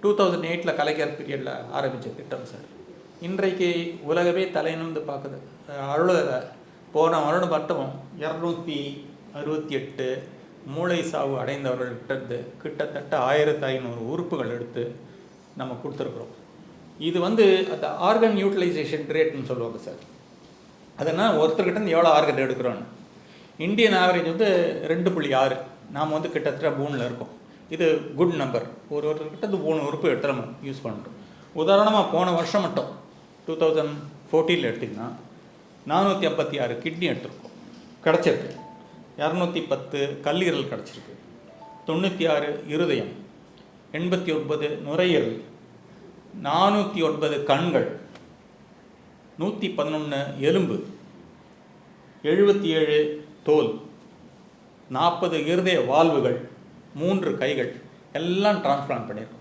2008 கலைஞர் பீரியடில் ஆரம்பித்த திட்டம் சார். இன்றைக்கு உலகமே தலைநிமிர்ந்து பார்க்குது. போன வருடம் மட்டும் 268 மூளை சாவு அடைந்தவர்கள்ட்ட கிட்டத்தட்ட 1500 உறுப்புகள் எடுத்து நம்ம கொடுத்துருக்குறோம். இது அந்த ஆர்கன் யூட்டிலைசேஷன் ரேட்னு சொல்லுவாங்க சார். அதனால் ஒருத்தர்கிட்ட எவ்வளோ ஆர்கன் எடுக்கிறோன்னு இந்தியன் ஆவரேஜ் 2.6. நாம் கிட்டத்தட்ட 3ல் இருக்கோம். இது குட் நம்பர். ஒருத்தர்கிட்ட 3 உறுப்பு எடுத்து நம்ம யூஸ் பண்ணுறோம். உதாரணமாக போன வருஷம் மட்டும் 2014 எடுத்திங்கன்னா 456 கிட்னி எடுத்துருக்கோம், கிடச்சிருக்கு. 210 கல்லீரல் கிடச்சிருக்கு, 96 இருதயம், 89 நுரையீரல், 409 கண்கள், 111 எலும்பு, 77 தோல், 40 இருதய வால்வுகள், 3 கைகள் எல்லாம் டிரான்ஸ்பிளான்ட் பண்ணியிருக்கோம்.